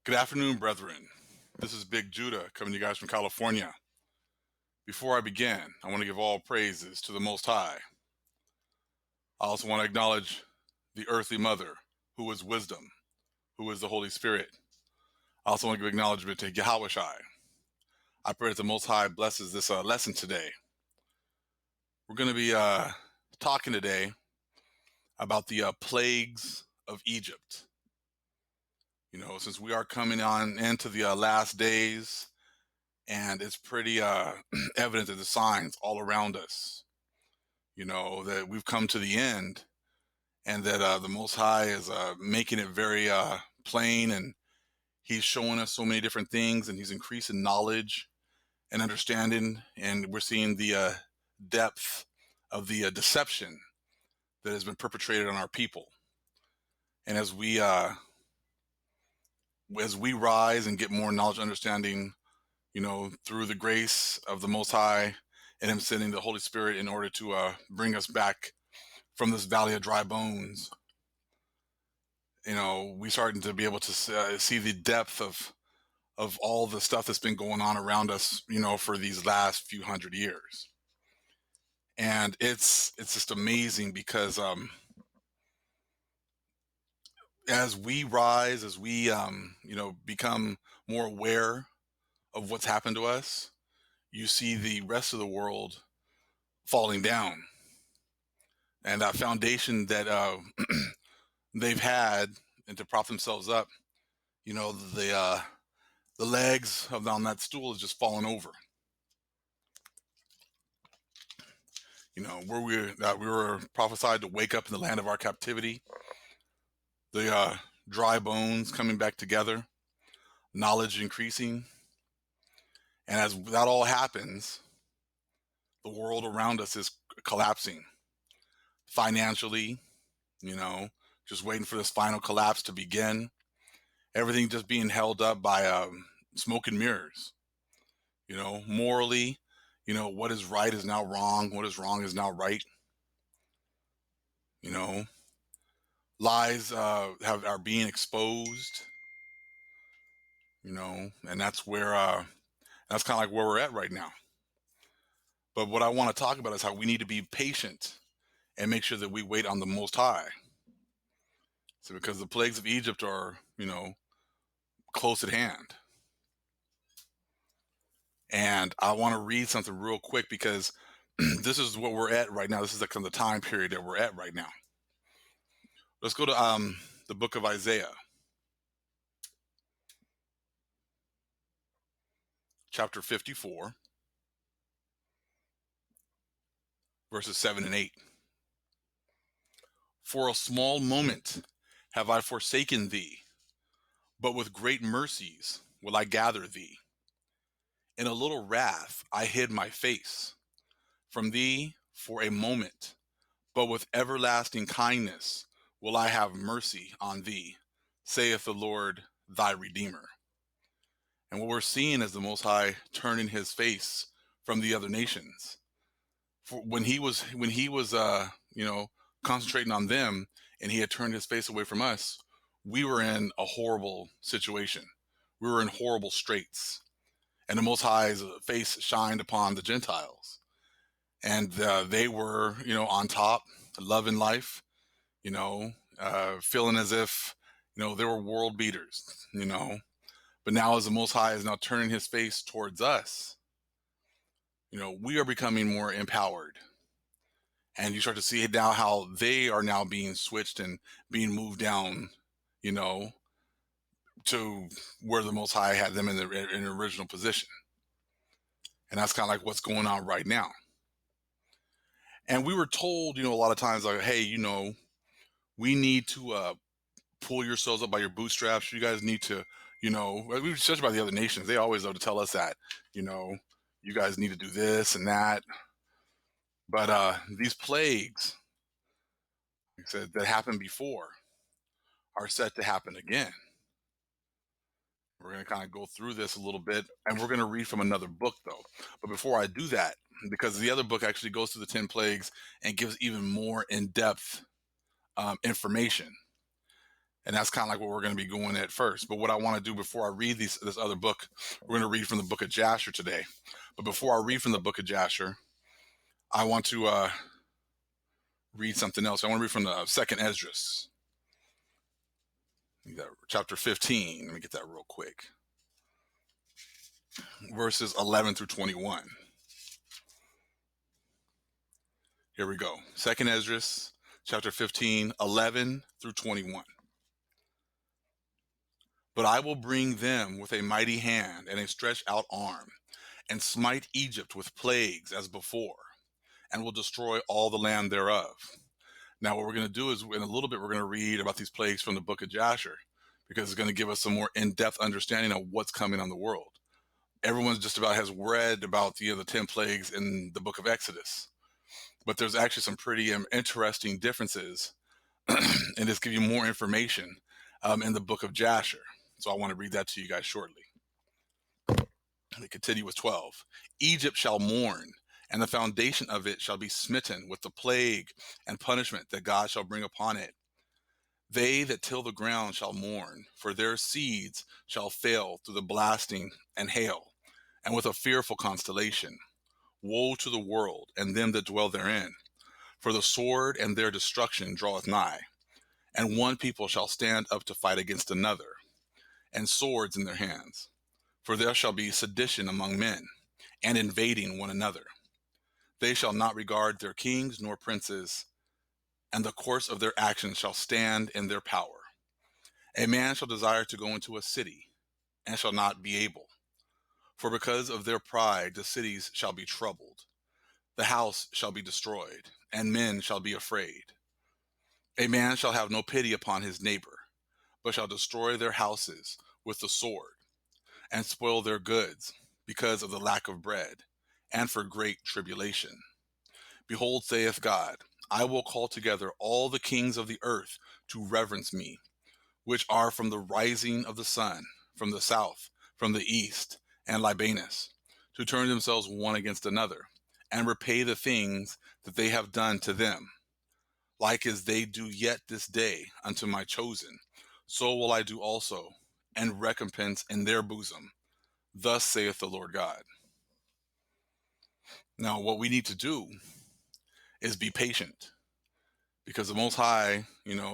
Good afternoon, brethren. This is Big Judah coming to you guys from California. Before I begin, I want to give all praises to the Most High. I also want to acknowledge the earthly mother, who is wisdom, who is the Holy Spirit. I also want to give acknowledgement to Yahweh Shai. I pray that the Most High blesses this lesson today. We're going to be talking today about the plagues of Egypt. You know, since we are coming on into the last days, and it's pretty evident that the signs all around us, you know, that we've come to the end, and that the Most High is making it very plain, and He's showing us so many different things, and He's increasing knowledge and understanding, and we're seeing the depth of the deception that has been perpetrated on our people. And as we rise and get more knowledge and understanding, you know, through the grace of the Most High and Him sending the Holy Spirit in order to bring us back from this valley of dry bones, you know, we starting to be able to see the depth of all the stuff that's been going on around us, you know, for these last few hundred years. And it's just amazing because as we rise, as we you know, become more aware of what's happened to us, you see the rest of the world falling down, and that foundation that they've had and to prop themselves up, you know, the legs of on that stool is just falling over. You know, where we were prophesied to wake up in the land of our captivity, the dry bones coming back together, knowledge increasing, and as that all happens, the world around us is collapsing financially. You know, just waiting for this final collapse to begin. Everything just being held up by smoke and mirrors. You know, morally, you know, what is right is now wrong. What is wrong is now right. You know, lies are being exposed. You know, and that's where that's kind of like where we're at right now. But what I want to talk about is how we need to be patient and make sure that we wait on the Most High. So, because the plagues of Egypt are, you know, close at hand. And I want to read something real quick because this is what we're at right now. This is the kind of the time period that we're at right now. Let's go to the book of Isaiah, chapter 54, verses 7 and 8. For a small moment have I forsaken thee, but with great mercies will I gather thee. In a little wrath I hid my face from thee for a moment, but with everlasting kindness will I have mercy on thee, saith the Lord thy Redeemer. And what we're seeing is the Most High turning His face from the other nations. For when he was you know, concentrating on them, and He had turned His face away from us, we were in a horrible situation. We were in horrible straits, and the Most High's face shined upon the Gentiles, and they were, you know, on top, loving life, you know, feeling as if, you know, they were world beaters, you know. But now, as the Most High is now turning His face towards us, you know, we are becoming more empowered. And you start to see it now how they are now being switched and being moved down, you know, to where the Most High had them in the original position. And that's kind of like what's going on right now. And we were told, you know, a lot of times, like, hey, you know, we need to pull yourselves up by your bootstraps. You guys need to, you know, we were judged by the other nations. They always love to tell us that, you know, you guys need to do this and that. But these plagues, like I said, that happened before are set to happen again. We're going to kind of go through this a little bit, and we're going to read from another book, though. But before I do that, because the other book actually goes through the 10 plagues and gives even more in-depth information. And that's kind of like what we're going to be going at first. But what I want to do before I read this other book, we're going to read from the book of Jasher today. But before I read from the book of Jasher, I want to read something else. I want to read from the second Esdras, chapter 15. Let me get that real quick. Verses 11 through 21. Here we go. Second Esdras, chapter 15, 11 through 21. But I will bring them with a mighty hand and a stretched out arm, and smite Egypt with plagues as before, and will destroy all the land thereof. Now, what we're going to do is, in a little bit, we're going to read about these plagues from the book of Jasher, because it's going to give us some more in-depth understanding of what's coming on the world. Everyone's just about has read about the 10 plagues in the book of Exodus, but there's actually some pretty interesting differences, and just give you more information in the book of Jasher. So I want to read that to you guys shortly. They continue with 12. Egypt shall mourn, and the foundation of it shall be smitten with the plague and punishment that God shall bring upon it. They that till the ground shall mourn, for their seeds shall fail through the blasting and hail, and with a fearful constellation. Woe to the world and them that dwell therein, for the sword and their destruction draweth nigh. And one people shall stand up to fight against another, and swords in their hands. For there shall be sedition among men, and invading one another. They shall not regard their kings nor princes, and the course of their actions shall stand in their power. A man shall desire to go into a city, and shall not be able. For because of their pride the cities shall be troubled. The house shall be destroyed, and men shall be afraid. A man shall have no pity upon his neighbor, but shall destroy their houses with the sword, and spoil their goods, because of the lack of bread, and for great tribulation. Behold, saith God, I will call together all the kings of the earth to reverence me, which are from the rising of the sun, from the south, from the east, and Libanus, to turn themselves one against another, and repay the things that they have done to them. Like as they do yet this day unto my chosen, so will I do also, and recompense in their bosom. Thus saith the Lord God. Now, what we need to do is be patient, because the Most High,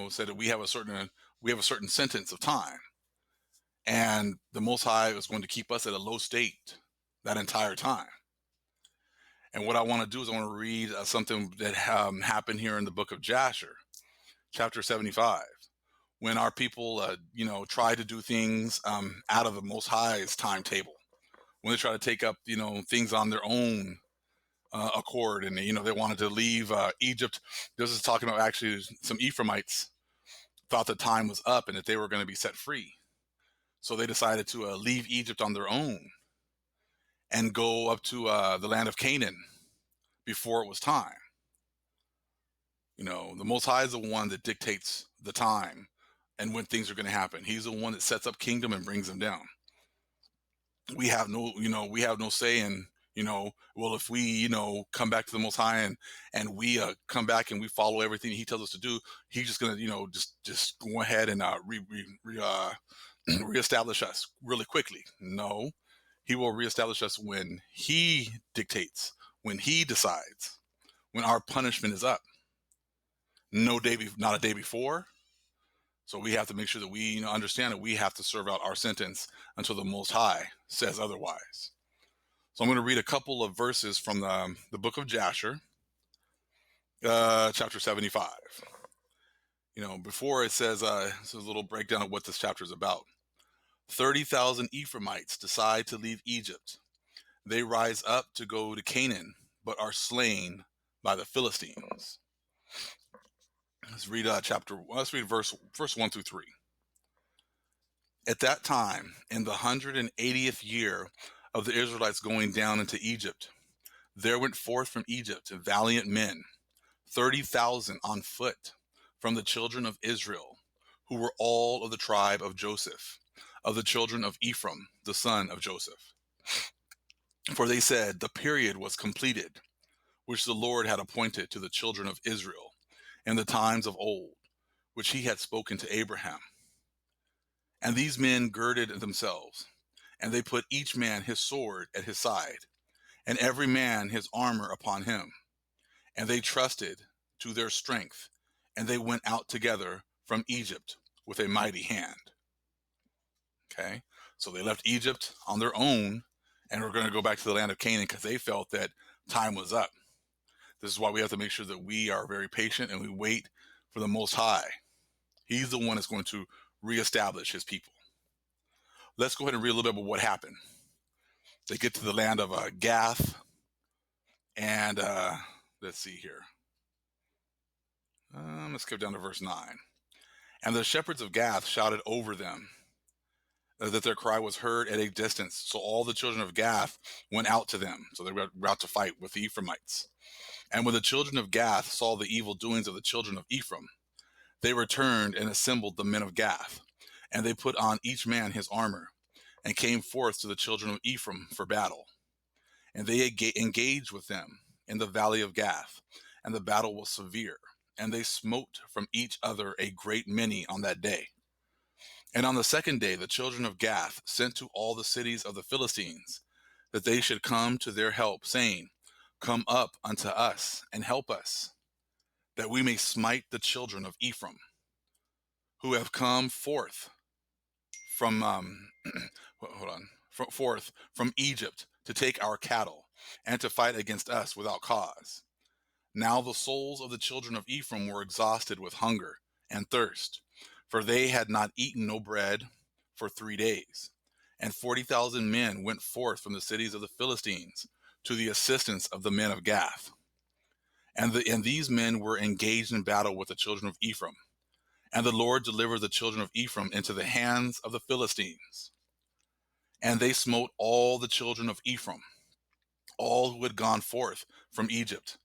said that we have a certain sentence of time, and the Most High is going to keep us at a low state that entire time. And what I want to do is I want to read something that happened here in the book of Jasher, chapter 75. When our people, try to do things out of the Most High's timetable, when they try to take up, things on their own accord, and they wanted to leave Egypt. This is talking about actually some Ephraimites thought the time was up and that they were going to be set free, so they decided to leave Egypt on their own and go up to the land of Canaan before it was time. The Most High is the one that dictates the time and when things are going to happen. He's the one that sets up kingdom and brings them down. We have no say in, well, if we, come back to the Most High and we come back and we follow everything he tells us to do, he's just going to, just go ahead and reestablish us really quickly. No, he will reestablish us when he dictates, when he decides, when our punishment is up. Not a day before. So we have to make sure that we understand that we have to serve out our sentence until the Most High says otherwise. So I'm going to read a couple of verses from the book of Jasher, chapter 75. Before it says, it's a little breakdown of what this chapter is about. 30,000 Ephraimites decide to leave Egypt. They rise up to go to Canaan, but are slain by the Philistines. Let's read verse 1 through 3. At that time, in the 180th year of the Israelites going down into Egypt, there went forth from Egypt valiant men, 30,000 on foot, from the children of Israel, who were all of the tribe of Joseph, of the children of Ephraim, the son of Joseph. For they said, the period was completed, which the Lord had appointed to the children of Israel in the times of old, which he had spoken to Abraham. And these men girded themselves, and they put each man his sword at his side, and every man his armor upon him. And they trusted to their strength, and they went out together from Egypt with a mighty hand. Okay, so they left Egypt on their own, and we're going to go back to the land of Canaan because they felt that time was up. This is why we have to make sure that we are very patient and we wait for the Most High. He's the one that's going to reestablish his people. Let's go ahead and read a little bit about what happened. They get to the land of Gath, and let's see here. Let's skip down to verse 9. And the shepherds of Gath shouted over them that their cry was heard at a distance. So all the children of Gath went out to them. So they were out to fight with the Ephraimites. And when the children of Gath saw the evil doings of the children of Ephraim, they returned and assembled the men of Gath. And they put on each man his armor, and came forth to the children of Ephraim for battle. And they engaged with them in the valley of Gath, and the battle was severe. And they smote from each other a great many on that day. And on the second day, the children of Gath sent to all the cities of the Philistines, that they should come to their help, saying, Come up unto us, and help us, that we may smite the children of Ephraim, who have come forth from forth from Egypt to take our cattle, and to fight against us without cause. Now the souls of the children of Ephraim were exhausted with hunger and thirst, for they had not eaten no bread for 3 days. And 40,000 men went forth from the cities of the Philistines to the assistance of the men of Gath. And these men were engaged in battle with the children of Ephraim. And the Lord delivered the children of Ephraim into the hands of the Philistines. And they smote all the children of Ephraim, all who had gone forth from Egypt.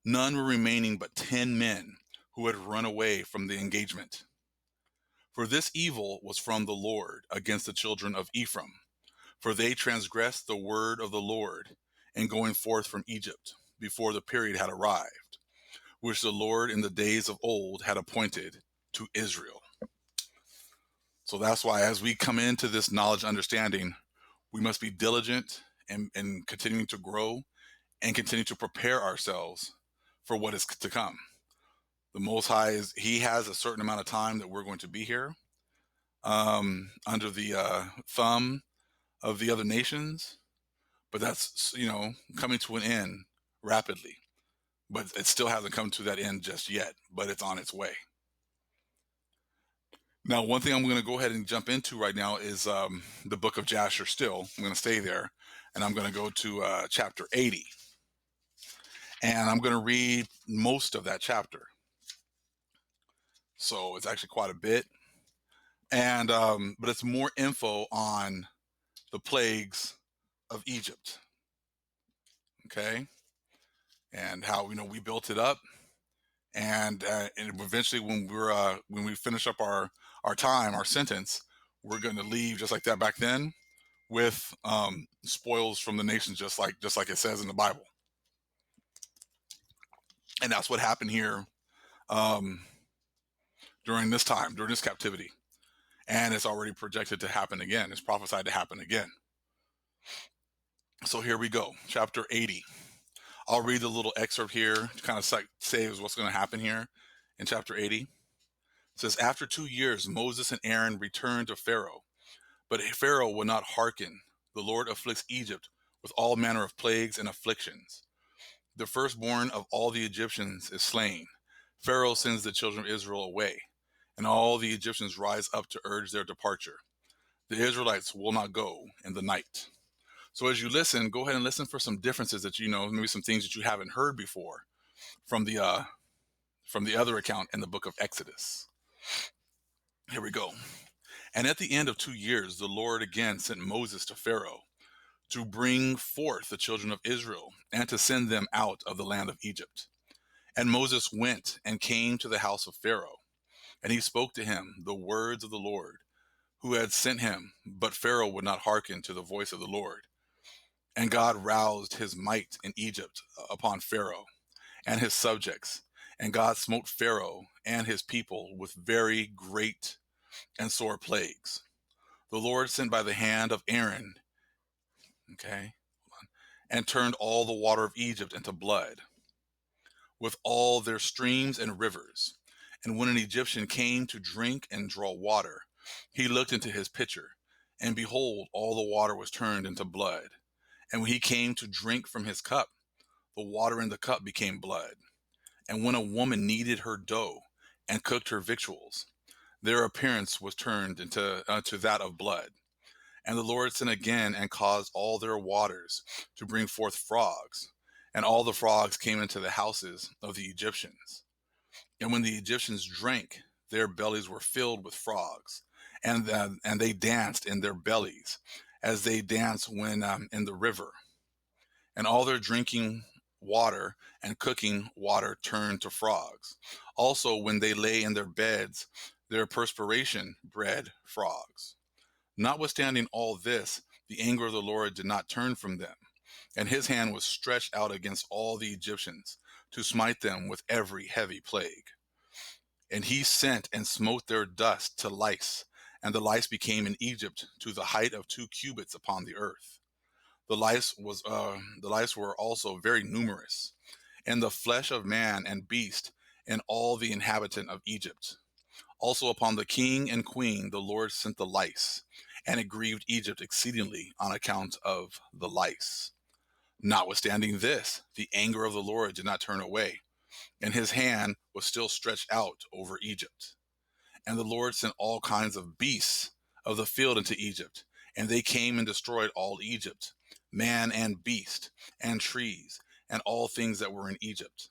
None were remaining but 10 men who had run away from the engagement. For this evil was from the Lord against the children of Ephraim, for they transgressed the word of the Lord in going forth from Egypt before the period had arrived, which the Lord in the days of old had appointed to Israel. So that's why as we come into this knowledge and understanding, we must be diligent and continuing to grow and continue to prepare ourselves for what is to come. The Most High he has a certain amount of time that we're going to be here under the thumb of the other nations, but that's, coming to an end rapidly. But it still hasn't come to that end just yet, but it's on its way. Now, one thing I'm going to go ahead and jump into right now is the book of Jasher still. I'm going to stay there, and I'm going to go to chapter 80. And I'm going to read most of that chapter. So it's actually quite a bit. And but it's more info on the plagues of Egypt. Okay? And how, we built it up. And eventually when we finish up our sentence, we're going to leave just like that back then with spoils from the nations, just like it says in the Bible. And that's what happened here during this captivity. And it's already projected to happen again. It's prophesied to happen again. So here we go, chapter 80. I'll read the little excerpt here to kind of say what's going to happen here in chapter 80. It says, After 2 years, Moses and Aaron returned to Pharaoh, but Pharaoh will not hearken. The Lord afflicts Egypt with all manner of plagues and afflictions. The firstborn of all the Egyptians is slain. Pharaoh sends the children of Israel away, and all the Egyptians rise up to urge their departure. The Israelites will not go in the night. So as you listen, go ahead and listen for some differences that maybe some things that you haven't heard before from the other account in the book of Exodus. Here we go. And at the end of 2 years, the Lord again sent Moses to Pharaoh to bring forth the children of Israel and to send them out of the land of Egypt. And Moses went and came to the house of Pharaoh, and he spoke to him the words of the Lord, who had sent him, but Pharaoh would not hearken to the voice of the Lord. And God roused his might in Egypt upon Pharaoh and his subjects, and God smote Pharaoh and his people with very great and sore plagues. The Lord sent by the hand of Aaron, okay, and turned all the water of Egypt into blood, with all their streams and rivers. And when an Egyptian came to drink and draw water, he looked into his pitcher, and behold, all the water was turned into blood. And when he came to drink from his cup, the water in the cup became blood. And when a woman kneaded her dough and cooked her victuals, their appearance was turned into to that of blood. And the Lord sent again and caused all their waters to bring forth frogs, and all the frogs came into the houses of the Egyptians. And when the Egyptians drank, their bellies were filled with frogs, and they danced in their bellies, as they dance when in the river. And all their drinking water and cooking water turned to frogs. Also, when they lay in their beds, their perspiration bred frogs. Notwithstanding all this, the anger of the Lord did not turn from them, and his hand was stretched out against all the Egyptians to smite them with every heavy plague. And he sent and smote their dust to lice, and the lice became in Egypt to the height of 2 cubits upon the earth. The lice were also very numerous, and the flesh of man and beast, and all the inhabitant of Egypt. Also upon the king and queen the Lord sent the lice, and it grieved Egypt exceedingly on account of the lice. Notwithstanding this, the anger of the Lord did not turn away, and his hand was still stretched out over Egypt. And the Lord sent all kinds of beasts of the field into Egypt, and they came and destroyed all Egypt, man and beast, and trees, and all things that were in Egypt.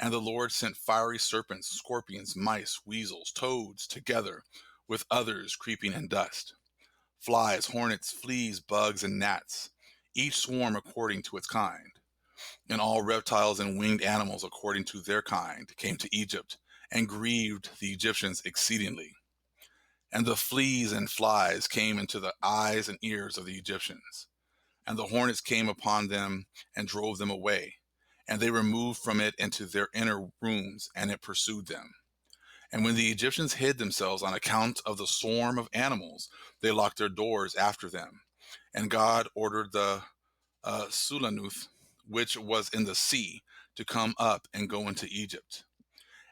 And the Lord sent fiery serpents, scorpions, mice, weasels, toads, together with others creeping in dust, flies, hornets, fleas, bugs, and gnats, each swarm according to its kind. And all reptiles and winged animals according to their kind came to Egypt, and grieved the Egyptians exceedingly. And the fleas and flies came into the eyes and ears of the Egyptians. And the hornets came upon them and drove them away. And they removed from it into their inner rooms, and it pursued them. And when the Egyptians hid themselves on account of the swarm of animals, they locked their doors after them. And God ordered the Sulanuth, which was in the sea, to come up and go into Egypt.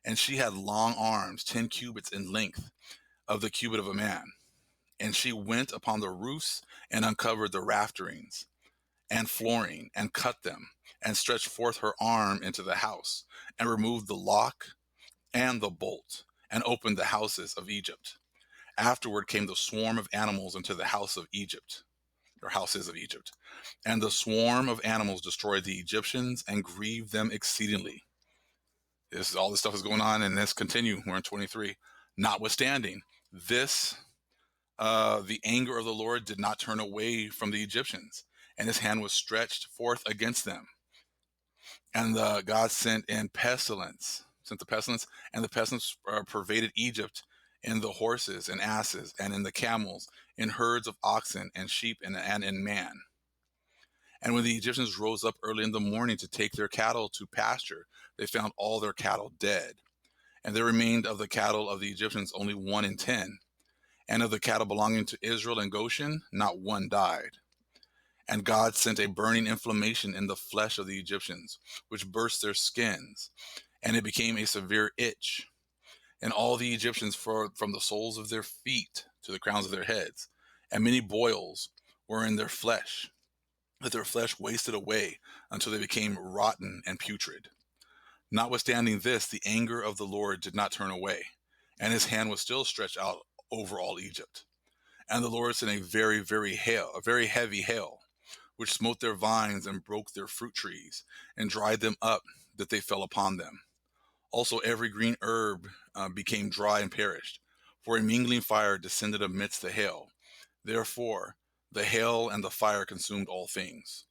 And she had long arms, 10 cubits in length, of the cubit of a man. And she went upon the roofs and uncovered the rafterings and flooring, and cut them, and stretched forth her arm into the house, and removed the lock and the bolt, and opened the houses of Egypt. Afterward came the swarm of animals into the house of Egypt, or houses of Egypt. And the swarm of animals destroyed the Egyptians and grieved them exceedingly. All this stuff is going on, and let's continue. We're in 23. Notwithstanding this, the anger of the Lord did not turn away from the Egyptians, and his hand was stretched forth against them. And God sent the pestilence, and the pestilence pervaded Egypt in the horses and asses, and in the camels, in herds of oxen and sheep, and in man. And when the Egyptians rose up early in the morning to take their cattle to pasture, they found all their cattle dead. And there remained of the cattle of the Egyptians only 1 in 10. And of the cattle belonging to Israel and Goshen, not one died. And God sent a burning inflammation in the flesh of the Egyptians, which burst their skins, and it became a severe itch. And all the Egyptians, from the soles of their feet to the crowns of their heads, and many boils were in their flesh, that their flesh wasted away until they became rotten and putrid. Notwithstanding this, the anger of the Lord did not turn away, and his hand was still stretched out over all Egypt. And the Lord sent a very heavy hail, which smote their vines and broke their fruit trees, and dried them up, that they fell upon them. Also every green herb became dry and perished, for a mingling fire descended amidst the hail. Therefore the hail and the fire consumed all things.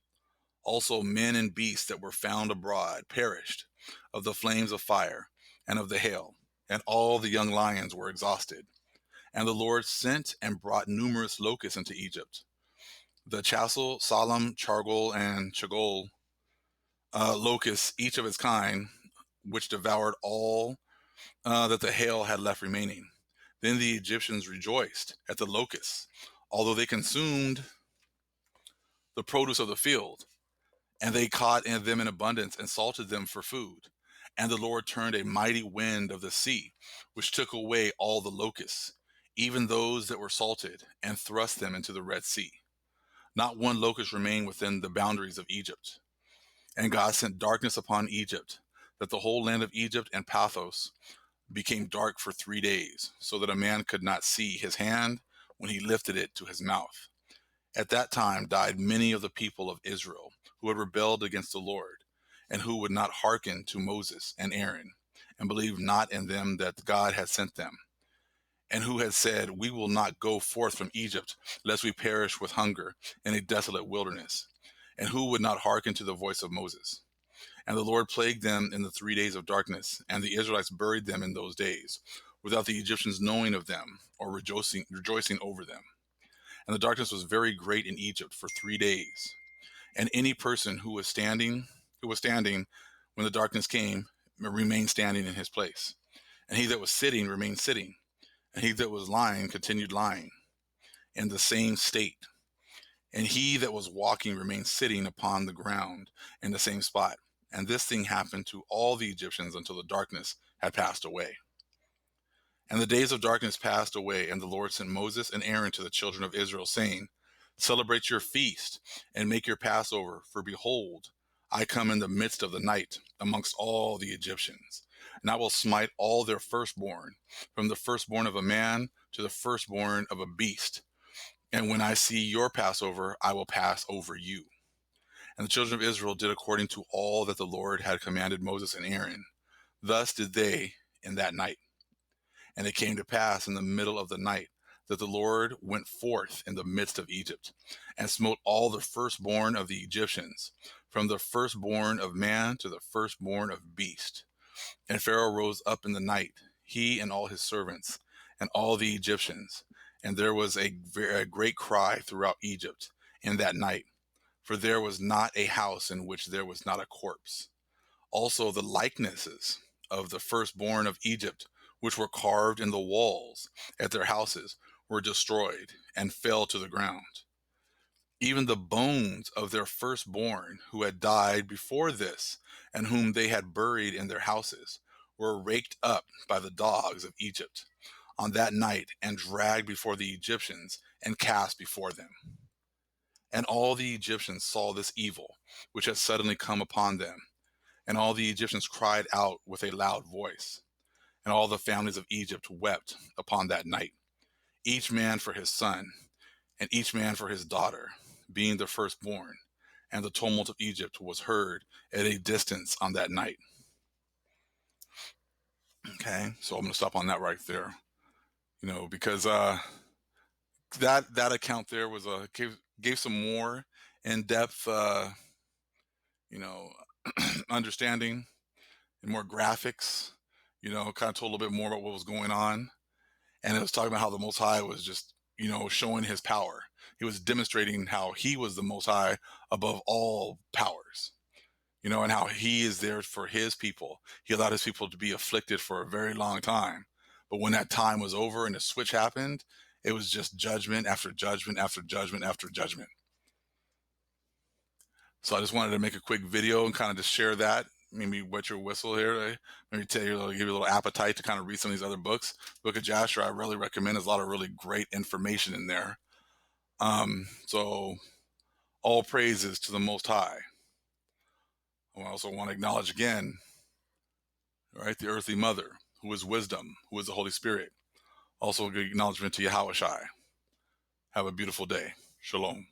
Also men and beasts that were found abroad perished of the flames of fire and of the hail, and all the young lions were exhausted. And the Lord sent and brought numerous locusts into Egypt, the chassel, salam, chargol, and chagol locusts, each of its kind, which devoured all that the hail had left remaining. Then the Egyptians rejoiced at the locusts, although they consumed the produce of the field, and they caught in them in abundance and salted them for food. And the Lord turned a mighty wind of the sea, which took away all the locusts, even those that were salted, and thrust them into the Red Sea. Not one locust remained within the boundaries of Egypt. And God sent darkness upon Egypt, that the whole land of Egypt and Pathos became dark for 3 days, so that a man could not see his hand when he lifted it to his mouth. At that time died many of the people of Israel who had rebelled against the Lord, and who would not hearken to Moses and Aaron, and believed not in them that God had sent them, and who had said, We will not go forth from Egypt, lest we perish with hunger in a desolate wilderness, and who would not hearken to the voice of Moses. And the Lord plagued them in the 3 days of darkness, and the Israelites buried them in those days, without the Egyptians knowing of them, or rejoicing over them. And the darkness was very great in Egypt for 3 days. And any person who was standing when the darkness came, remained standing in his place. And he that was sitting remained sitting, and he that was lying continued lying in the same state. And he that was walking remained sitting upon the ground in the same spot. And this thing happened to all the Egyptians until the darkness had passed away. And the days of darkness passed away, and the Lord sent Moses and Aaron to the children of Israel, saying, Celebrate your feast, and make your Passover, for behold, I come in the midst of the night amongst all the Egyptians, and I will smite all their firstborn, from the firstborn of a man to the firstborn of a beast. And when I see your Passover, I will pass over you. And the children of Israel did according to all that the Lord had commanded Moses and Aaron. Thus did they in that night. And it came to pass in the middle of the night that the Lord went forth in the midst of Egypt, and smote all the firstborn of the Egyptians, from the firstborn of man to the firstborn of beast. And Pharaoh rose up in the night, he and all his servants, and all the Egyptians. And there was a great cry throughout Egypt in that night, for there was not a house in which there was not a corpse. Also the likenesses of the firstborn of Egypt, which were carved in the walls at their houses, were destroyed and fell to the ground. Even the bones of their firstborn who had died before this, and whom they had buried in their houses, were raked up by the dogs of Egypt on that night, and dragged before the Egyptians, and cast before them. And all the Egyptians saw this evil, which had suddenly come upon them. And all the Egyptians cried out with a loud voice. And all the families of Egypt wept upon that night, each man for his son, and each man for his daughter, being the firstborn. And the tumult of Egypt was heard at a distance on that night. Okay, so I'm going to stop on that right there. Because that account there was gave some more in-depth, understanding and more graphics. Kind of told a little bit more about what was going on. And it was talking about how the Most High was just, showing his power. He was demonstrating how he was the Most High above all powers, and how he is there for his people. He allowed his people to be afflicted for a very long time. But when that time was over and the switch happened, it was just judgment after judgment after judgment after judgment. So I just wanted to make a quick video and kind of just share that. Maybe wet your whistle here. Maybe give you a little appetite to kind of read some of these other books. Book of Jasher, I really recommend. There's a lot of really great information in there. So all praises to the Most High. I also want to acknowledge again, right, the earthly mother, who is wisdom, who is the Holy Spirit. Also a good acknowledgement to Yahushai. Have a beautiful day. Shalom.